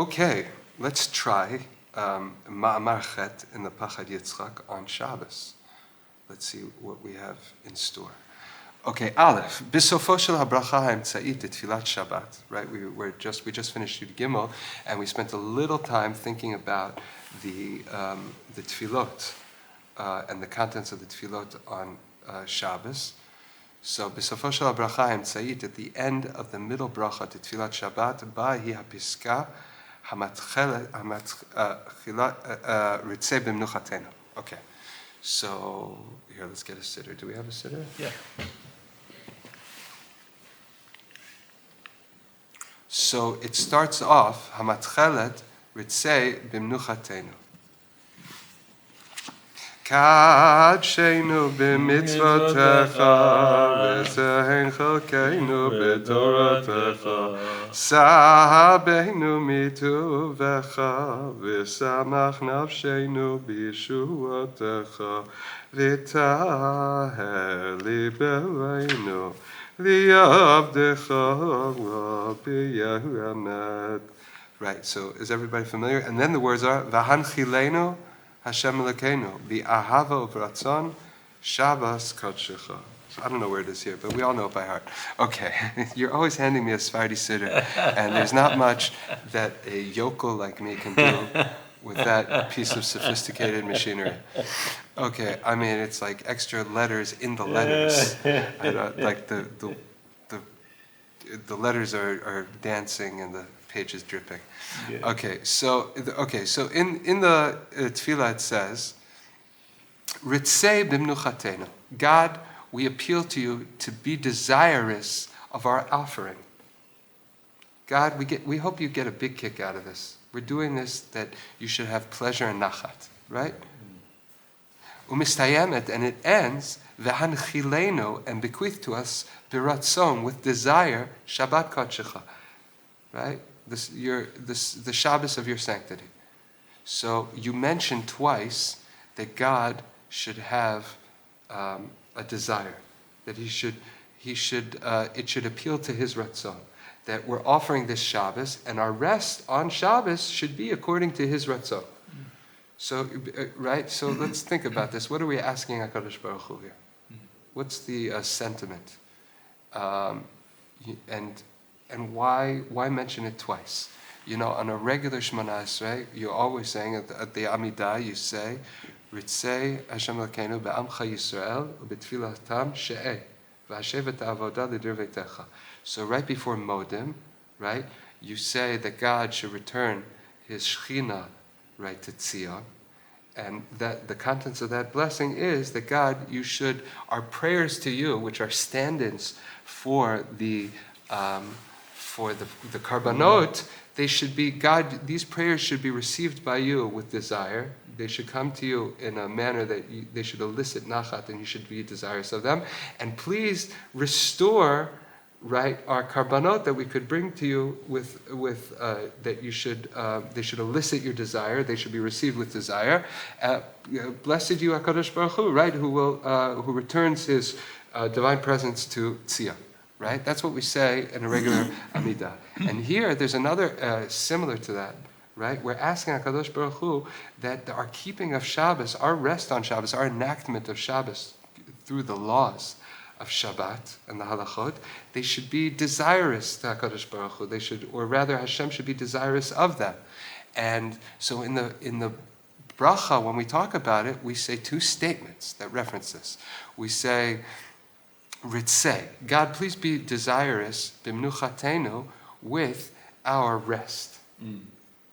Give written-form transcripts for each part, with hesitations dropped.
Okay, let's try Maamar Chet in the Pachad Yitzchok on Shabbos. Let's see what we have in store. Okay, Aleph. Bisofo shel habracha ha'emtza'it tefillat Shabbat. Right, we just finished Yud Gimel, and we spent a little time thinking about the tefillot and the contents of the tefillot on Shabbos. So, Bisofo shel habracha ha'emtza'it, at the end of the middle bracha to tefillat Shabbat, bahi hapiska hamatchelet ritzei b'mnuchatenu. Okay. So, here, let's get a sitter. Do we have a sitter? Yeah. So it starts off, Hamatchelet ritzei b'mnuchatenu. Kadshenu b'mitzvotecha, v'sehen chalkeinu b'toratecha, sahabeinu mituvecha, v'samach nafshenu b'yeshuatecha, v'taher libeinu, v'yavdecha b'yahamet. Right, so is everybody familiar? And then the words are, V'hanchilenu Hashem Elokeinu, B'ahava u'v'ratzon, Shabbos kodshecha. So I don't know where it is here, but we all know it by heart. Okay, you're always handing me a Sephardi siddur, and there's not much that a yokel like me can do with that piece of sophisticated machinery. Okay, I mean, it's like extra letters in the letters. Like the letters are dancing and the page is dripping. Yeah. Okay, so in the tefillah it says, Ritzei b'mnuchatenu. God, we appeal to you to be desirous of our offering. God, we hope you get a big kick out of this. We're doing this that you should have pleasure and nachat, right? Umistayemet, and it ends, v'hanchilenu, and bequeath to us biratzon, with desire, Shabbat kodshecha, right? The Shabbos of your sanctity. So you mentioned twice that God should have a desire, that it should appeal to His ratzon, that we're offering this Shabbos, and our rest on Shabbos should be according to His ratzon. So, right? So let's think about this. What are we asking HaKadosh Baruch Hu here? What's the sentiment? And why mention it twice? You know, on a regular Shemona Esrei, you're always saying at the Amidah, you say, Ritzei Hashem Elokeinu be'amcha Yisrael u'b'tfilatam she'eh v'hashevet ha'avodah l'dir veitecha. So right before Modim, right, you say that God should return His Shechina, right, to Tzion, and that the contents of that blessing is that God, our prayers to you, which are stand-ins for the karbanot, they should be, God, these prayers should be received by you with desire. They should come to you in a manner that they should elicit nachat, and you should be desirous of them. And please restore, right, our karbanot that we could bring to you with that you should they should elicit your desire. They should be received with desire. Blessed you, HaKadosh Baruch Hu, right, who returns His divine presence to Tzion. Right? That's what we say in a regular Amidah. And here, there's another similar to that. Right? We're asking HaKadosh Baruch Hu that our keeping of Shabbos, our rest on Shabbos, our enactment of Shabbos through the laws of Shabbat and the halachot, they should be desirous to HaKadosh Baruch Hu. Or rather, Hashem should be desirous of them. And so in the bracha, when we talk about it, we say two statements that reference this. We say, Ritzei, God, please be desirous, b'mnuchatenu, with our rest.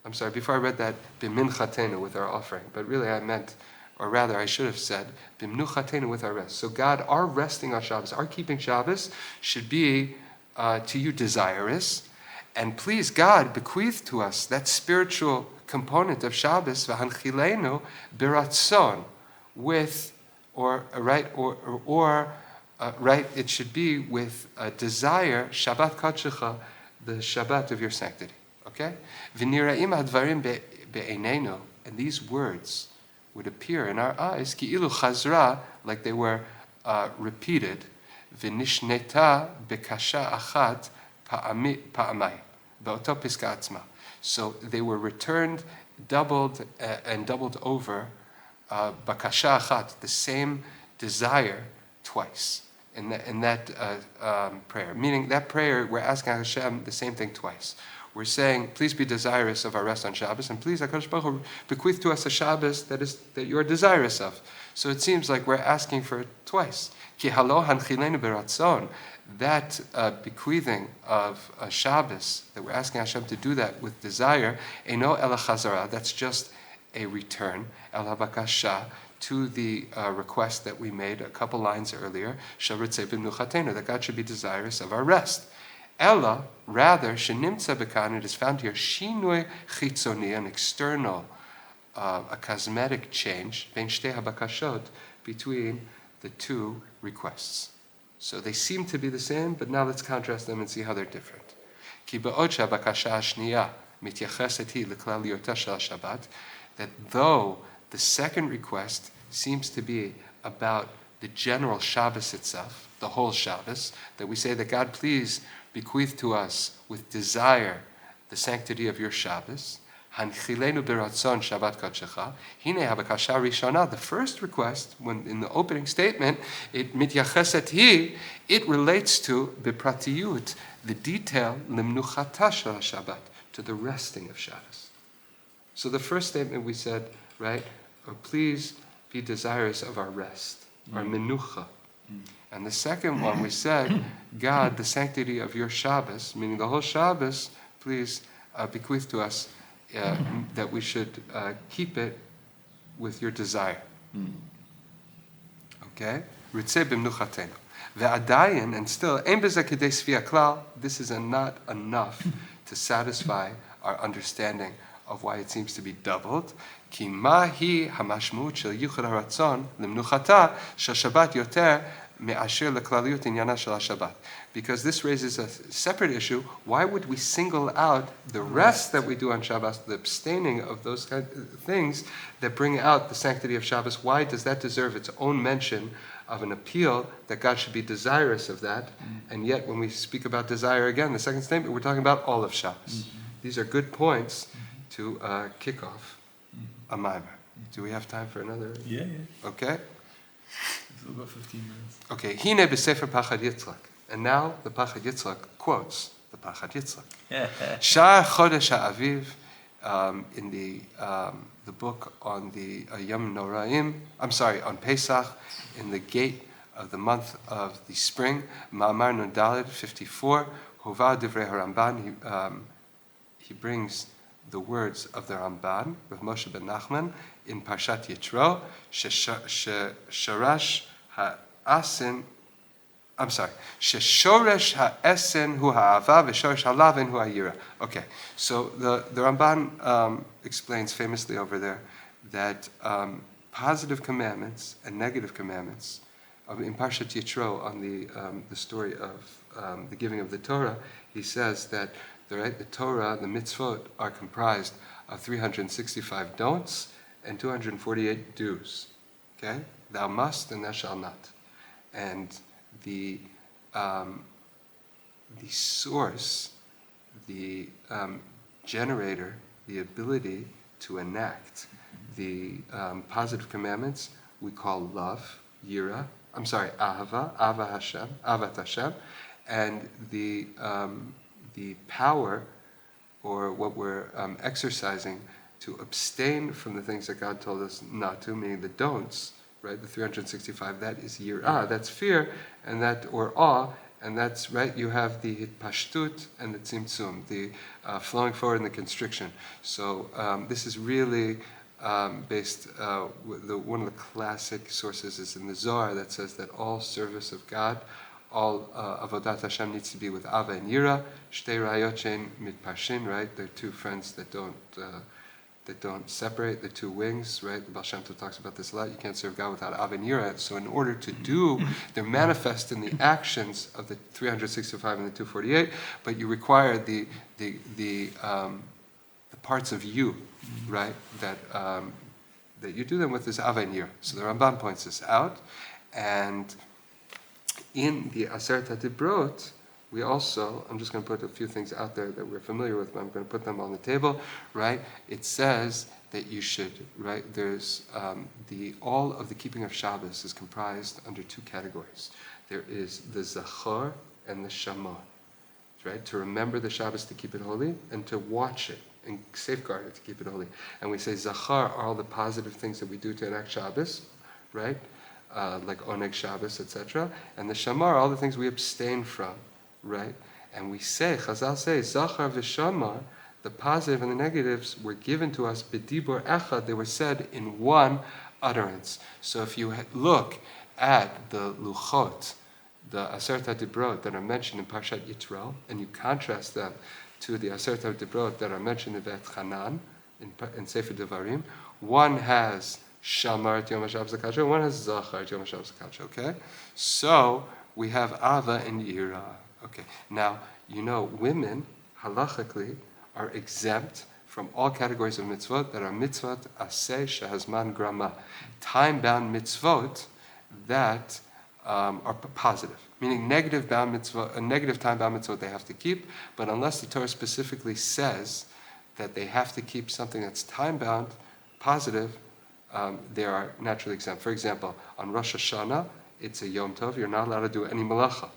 I'm sorry, before I read that, b'minchatenu, with our offering, but really I meant, or rather I should have said, b'mnuchatenu, with our rest. So God, our resting on Shabbos, our keeping Shabbos, should be to you desirous, and please, God, bequeath to us that spiritual component of Shabbos, v'hanchilenu biratzon, with, it should be with a desire, Shabbat kodshecha, the Shabbat of your sanctity. Okay? V'nira'im hadvarim be'einenu, and these words would appear in our eyes, ki'ilu chazra, like they were repeated, v'nishneta bekasha achat pa'amayim, ba'oto piska atzma. So they were returned, doubled and doubled over, bakasha achat, the same desire twice in that prayer. Meaning that prayer, we're asking Hashem the same thing twice. We're saying, please be desirous of our rest on Shabbos, and please, HaKadosh Baruch Hu, bequeath to us a Shabbos that you are desirous of. So it seems like we're asking for it twice. Ki halo hanchilenu beratzon, that bequeathing of a Shabbos, that we're asking Hashem to do that with desire, eno ela chazara, that's just a return, el habakasha, to the request that we made a couple lines earlier, sharitzei b'mnuchatenu, that God should be desirous of our rest. Ella, rather, shenimtza bekan, it is found here, shinui chitzoni, an external, a cosmetic change, ben shtei habakashot, between the two requests. So they seem to be the same, but now let's contrast them and see how they're different. Ki ba'od shehabakasha hashniya mityacheset hi leklal yota shel Shabbat, that though the second request seems to be about the general Shabbos itself, the whole Shabbos, that we say that God, please bequeath to us with desire the sanctity of your Shabbos. Hanchilenu beratzon Shabbat kodshecha. Hine habakasha rishona. The first request, when in the opening statement, it mityacheset hi, it relates to bepratiyut, the detail limnuchata shel Shabbat, to the resting of Shabbos. So the first statement we said, right, please be desirous of our rest, our menucha. And the second one we said, God, the sanctity of your Shabbos, meaning the whole Shabbos, please bequeath to us that we should keep it with your desire. Okay? Ritzei b'mnuchatenu. Ve'adayin, and still, ein b'zeh kedei sviya klal, this is not enough to satisfy our understanding of why it seems to be doubled. Ki mahi hamashmut shel yichud haratzon lemnuchata shel Shabbat yoter me'asher leklaliyut inyana shel Shabbat. Because this raises a separate issue. Why would we single out the rest that we do on Shabbos, the abstaining of those kind of things that bring out the sanctity of Shabbos? Why does that deserve its own mention of an appeal that God should be desirous of that? And yet when we speak about desire again, the second statement, we're talking about all of Shabbos. These are good points to kick off a Maamar. Do we have time for another? Yeah. Okay. It's about 15 minutes. Okay. Hine b'sefer Pachad Yitzchok. And now the Pachad Yitzchok quotes the Pachad Yitzchok. Shah Chodesh HaAviv, in the book on the Yom Noraim, on Pesach, in the gate of the month of the spring, Maamar Nun Daled 54, Hova Divrei HaRamban, he brings the words of the Ramban, Rav Moshe ben Nachman, in Parshat Yitro, Shesharash ha'asin, Sheshoresh ha'esen hu ha'ava, v'shoresh ha'lavin hu ha'yira. Okay, so the Ramban explains famously over there that positive commandments and negative commandments, in Parshat Yitro, on the story of the giving of the Torah, he says that the Torah, the mitzvot, are comprised of 365 don'ts and 248 do's. Okay? Thou must and thou shalt not. And the source, the generator, the ability to enact the positive commandments we call love, yira, ahava Hashem, avat Hashem, and the power, or what we're exercising to abstain from the things that God told us not to, meaning the don'ts, right? The 365, that is yirah, that's fear, and that, or awe, and that's, right, you have the hitpashtut and the tzimtzum, the flowing forward and the constriction. So this is really based, one of the classic sources is in the Zohar that says that all service of God, all avodat Hashem needs to be with ava and yira. Shtei rayot shein mitparshin, right? They're two friends that don't separate, the two wings, right? The Baal Shem Tov talks about this a lot. You can't serve God without ava and yira. So in order to do, they're manifest in the actions of the 365 and the 248, but you require the parts of you, right? That you do them with this ava and yira. So the Ramban points this out, and in the Aseret HaDibrot, we also, I'm just going to put a few things out there that we're familiar with, but I'm going to put them on the table, right? It says that you should, right? There's all of the keeping of Shabbos is comprised under two categories. There is the Zachar and the Shamar, right? To remember the Shabbos to keep it holy, and to watch it and safeguard it to keep it holy. And we say Zachar are all the positive things that we do to enact Shabbos, right? Like Oneg Shabbos, etc. And the Shamar, all the things we abstain from, right? And we say, Chazal say, Zachar v'Shamar, the positive and the negatives were given to us b'dibur echad, they were said in one utterance. So if you look at the luchot, the Aseret HaDibrot that are mentioned in Pachad Israel, and you contrast them to the Aseret HaDibrot that are mentioned in Vet Chanan, in Sefer Devarim, one has Shamar et Yom HaShabbos HaKadosh, one has Zachar et Yom HaShabbos HaKadosh, okay? So we have Ava and Yira. Okay, now, women, halachically, are exempt from all categories of mitzvot that are mitzvot aseh shehazman grama, time-bound mitzvot that are positive, meaning negative time-bound mitzvot they have to keep, but unless the Torah specifically says that they have to keep something that's time-bound, positive, they are naturally exempt. For example, on Rosh Hashanah, it's a Yom Tov, you're not allowed to do any malacha.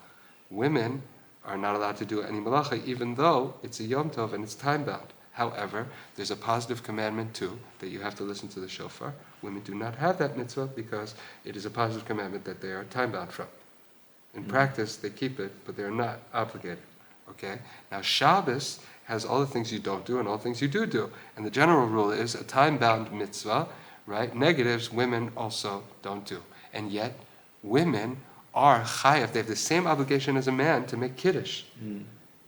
Women are not allowed to do any malacha, even though it's a Yom Tov and it's time-bound. However, there's a positive commandment too, that you have to listen to the shofar. Women do not have that mitzvah because it is a positive commandment that they are time-bound from. In practice, they keep it, but they're not obligated. Okay? Now, Shabbos has all the things you don't do and all the things you do. And the general rule is a time-bound mitzvah, right? Negatives, women also don't do. And yet, women are chayav. They have the same obligation as a man to make kiddush.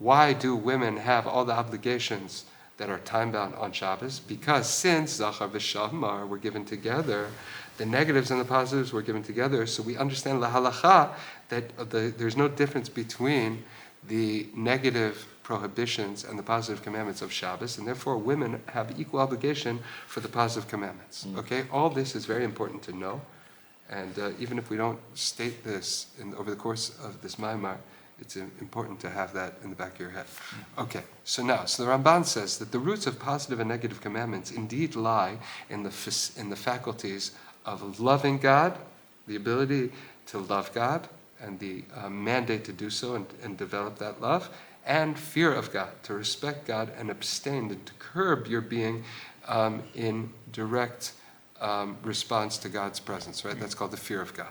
Why do women have all the obligations that are time-bound on Shabbos? Because since Zachar v'Shamar were given together, the negatives and the positives were given together, so we understand la halacha that there's no difference between the negative prohibitions and the positive commandments of Shabbos, and therefore women have equal obligation for the positive commandments. Okay? All this is very important to know. And even if we don't state this over the course of this Maamar, it's important to have that in the back of your head. Okay, so the Ramban says that the roots of positive and negative commandments indeed lie in the faculties of loving God, the ability to love God, and the mandate to do so and develop that love, and fear of God, to respect God and abstain, and to curb your being in direct response to God's presence, right? That's called the fear of God.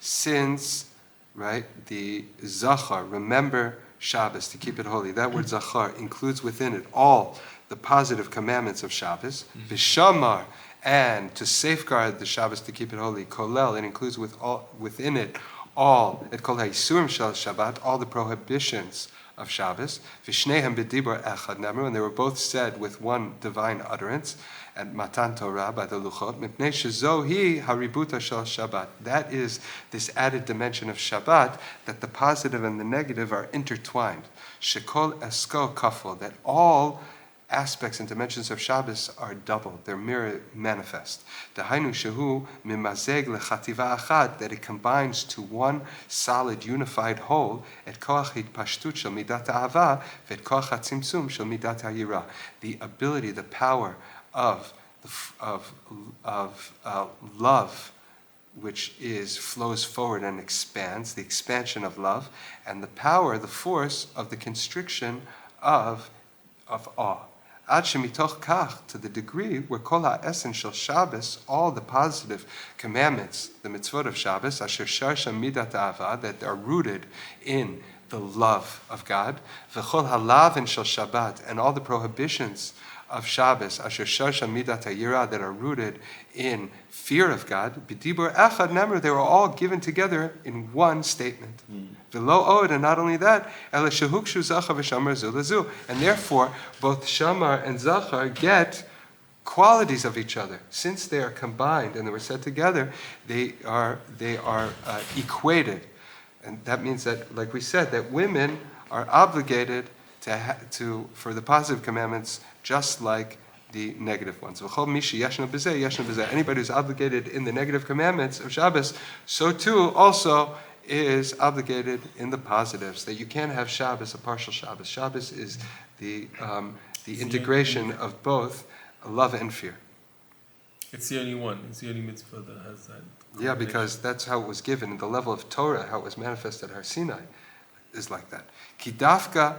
Since, right, the Zachar, remember Shabbos, to keep it holy, that word Zachar includes within it all the positive commandments of Shabbos, Vishamar, and to safeguard the Shabbos to keep it holy, Kolel, it includes within it all the prohibitions of Shabbos, Vishnehem b'dibur echad nemru, and they were both said with one divine utterance, at Matan Torah by the Luchot, Mipnei shezohi haributa shel Shabbat. That is this added dimension of Shabbat, that the positive and the negative are intertwined. Shekol esko kafel, that all aspects and dimensions of Shabbos are double, they're mirror manifest. Dahainu shehu mimazeg lechativa achad, that it combines to one solid, unified whole, et koach hitpashtut shel midat ahava, vet koach hatzimtzum shel midat hayira. The ability, the power of love, which flows forward and expands, the expansion of love, and the power, the force of the constriction of awe. Ad shemitoch kach, to the degree where kol ha'esen shel Shabbos, all the positive commandments, the mitzvot of Shabbos, asher sharsha midat ahava, that are rooted in the love of God, v'chol halavin shel Shabbat, and all the prohibitions of Shabbos, asher sharsha midat hayira, that are rooted in fear of God, b'dibur echad nemru, they were all given together in one statement. V'lo od, and not only that, ela shehukshu zachar v'shamar zu lezu, and therefore both Shamar and Zachar get qualities of each other. Since they are combined and they were set together, they are equated, and that means that, like we said, that women are obligated for the positive commandments, just like the negative ones. Anybody who's obligated in the negative commandments of Shabbos, so too also is obligated in the positives, that you can't have Shabbos, a partial Shabbos. Shabbos is the integration of both love and fear. It's the only one. It's the only mitzvah that has that. Yeah, because that's how it was given. The level of Torah, how it was manifested at Har Sinai, is like that. Ki dafka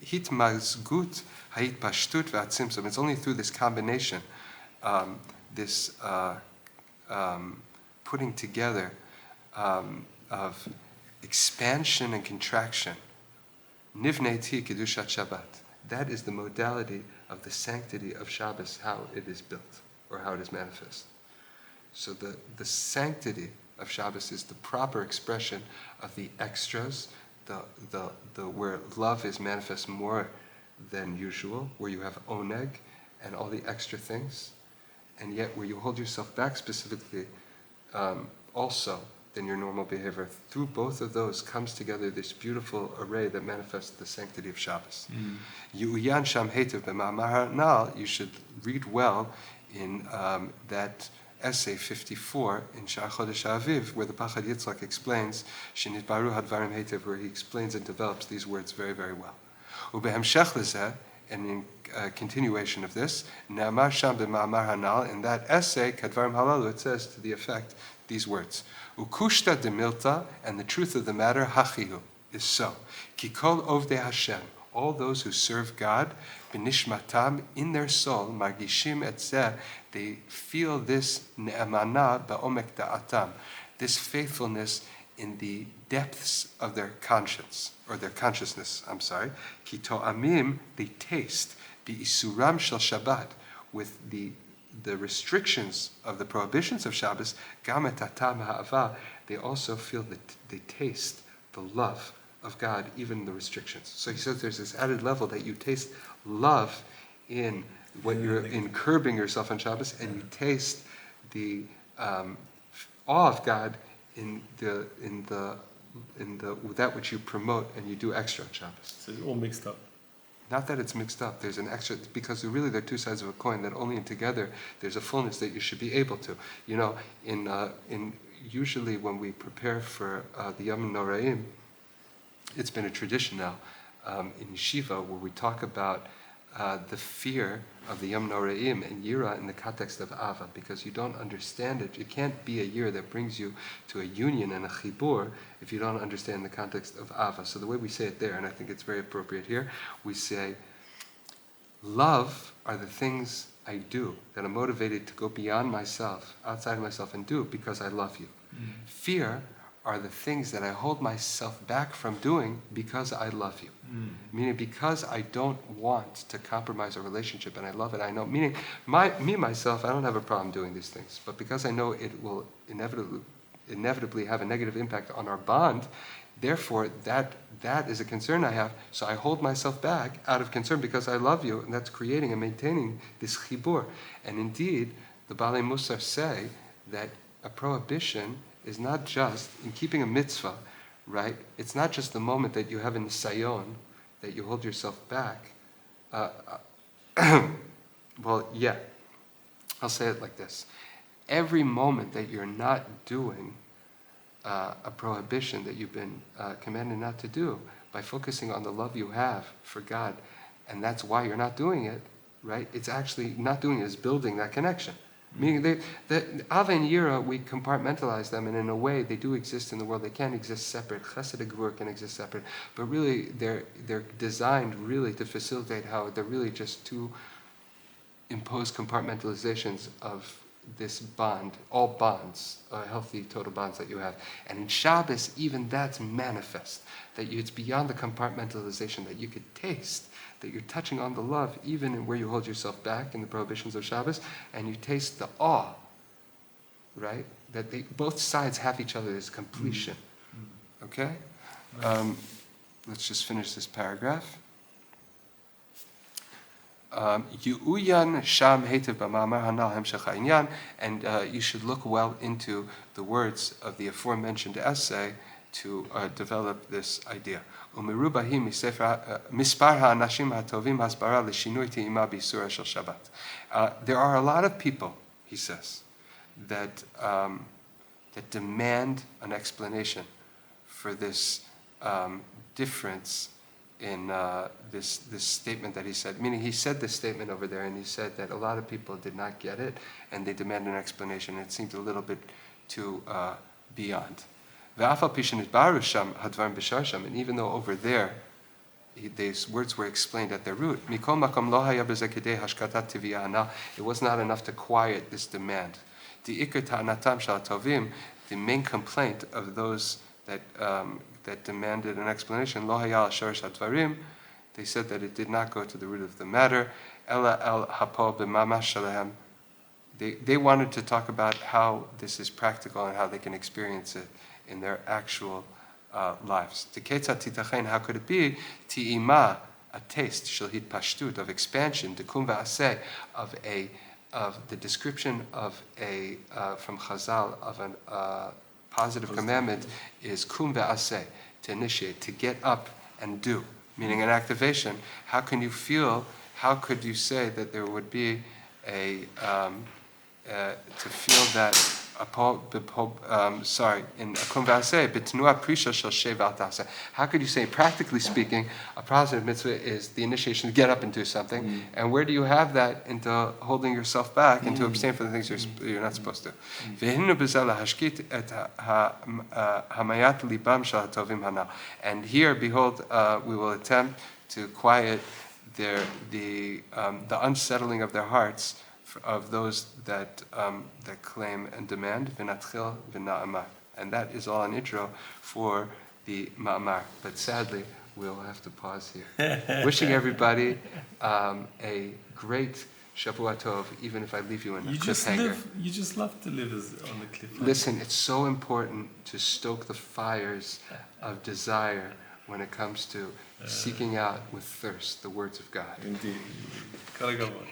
hitmazgut ha'itpashtut v'atzimtzum. It's only through this combination, this putting together of expansion and contraction. Nivneti kedushat Shabbat. That is the modality of the sanctity of Shabbos, how it is built, or how it is manifest. So the sanctity of Shabbos is the proper expression of the extras, the where love is manifest more than usual, where you have oneg and all the extra things, and yet where you hold yourself back specifically also than your normal behavior. Through both of those comes together this beautiful array that manifests the sanctity of Shabbos. Yu'yan sham hetev b'Maamar Hanal, you should read well in that essay 54 in Shar Chodesh Aviv, where the Pachad Yitzchok explains Shinitbaru Hadvarim Hetev, where he explains and develops these words very, very well. Ubehemshech lezeh, and in continuation of this, Ne'amar sham b'Maamar Hanal, in that essay, Kadvarim Halalu, it says to the effect these words: Ukushta de milta, and the truth of the matter, hachihu, is so. Kikol ovdei Hashem, all those who serve God, b'nishmatam, in their soul, margishim et zeh, they feel this ne'amana ba'omek da'atam, this faithfulness in the depths of their conscience, or their consciousness, Ki to'amim, they taste, bi'isuram shel Shabbat, with the restrictions of the prohibitions of Shabbos, gam et atam ha'ava, they also feel that they taste the love of God, even in the restrictions. So he says there's this added level that you taste love in what you're in curbing yourself on Shabbos, and you taste the awe of God in that which you promote and you do extra on Shabbos. So it's all mixed up. Not that it's mixed up. There's an extra, because really they're two sides of a coin, that only together there's a fullness that you should be able to. You know, in usually when we prepare for the Yom Noraim, it's been a tradition now in yeshiva where we talk about the fear of the Yom Noraim and Yira in the context of Ava, because you don't understand it. It can't be a year that brings you to a union and a chibur if you don't understand the context of Ava. So the way we say it there, and I think it's very appropriate here, we say, love are the things I do that are motivated to go beyond myself, outside of myself, and do because I love you. Fear are the things that I hold myself back from doing because I love you. Meaning because I don't want to compromise a relationship and I love it, I know, meaning myself, I don't have a problem doing these things, but because I know it will inevitably have a negative impact on our bond, therefore that is a concern I have, so I hold myself back out of concern because I love you, and that's creating and maintaining this chibur. And indeed, the Balei Musar say that a prohibition is not just, in keeping a mitzvah, right? It's not just the moment that you have a nisayon, that you hold yourself back. Well, yeah. I'll say it like this. Every moment that you're not doing a prohibition that you've been commanded not to do, by focusing on the love you have for God, and that's why you're not doing it, right? It's actually, not doing it is building that connection. Meaning the Ava and Yira, we compartmentalize them, and in a way they do exist in the world. They can't exist separate. Chesed and Gvur can exist separate, but really they're designed really to facilitate how they're really just two imposed compartmentalizations of this bond, all bonds, healthy total bonds that you have. And in Shabbos, even that's manifest, that it's beyond the compartmentalization, that you could taste, that you're touching on the love, even in where you hold yourself back in the prohibitions of Shabbos, and you taste the awe, right? That both sides have each other as completion. Okay? Let's just finish this paragraph. Yu'uyan sham hetev b'Maamar hanal hemshech ha'inyan, and you should look well into the words of the aforementioned essay to develop this idea. ומרובהים מספר האנשים הטובים הסברה לשינוי טעימה באיסורה של שבת. There are a lot of people, he says, that demand an explanation for this difference in this statement that he said. Meaning he said this statement over there and he said that a lot of people did not get it and they demand an explanation. It seemed a little bit too beyond. And even though over there these words were explained at their root, it was not enough to quiet this demand. The main complaint of those that demanded an explanation, they said that it did not go to the root of the matter. They wanted to talk about how this is practical and how they can experience it in their actual lives. How could it be? Ti'ima, a taste, shel hitpashtut, of expansion, dekum va'aseh, of the description of from Chazal of a positive commandment is kum ve'aseh, to initiate, to get up and do, meaning an activation. How can you feel? How could you say that there would be to feel that in kum ve'aseh b'tnua prisha shel sheva ta'aseh? How could you say, practically speaking, a positive mitzvah is the initiation to get up and do something, and where do you have that into holding yourself back and to abstain from the things you're not supposed to? And here, behold, we will attempt to quiet the unsettling of their hearts of those that claim and demand, v'natchil v'na'amar. And that is all an intro for the Maamar. But sadly, we'll have to pause here. Wishing everybody a great Shavua Tov, even if I leave you in a cliffhanger. You just love to live on the cliffhanger. Listen, it's so important to stoke the fires of desire when it comes to seeking out with thirst the words of God. Indeed. Kol hakavod.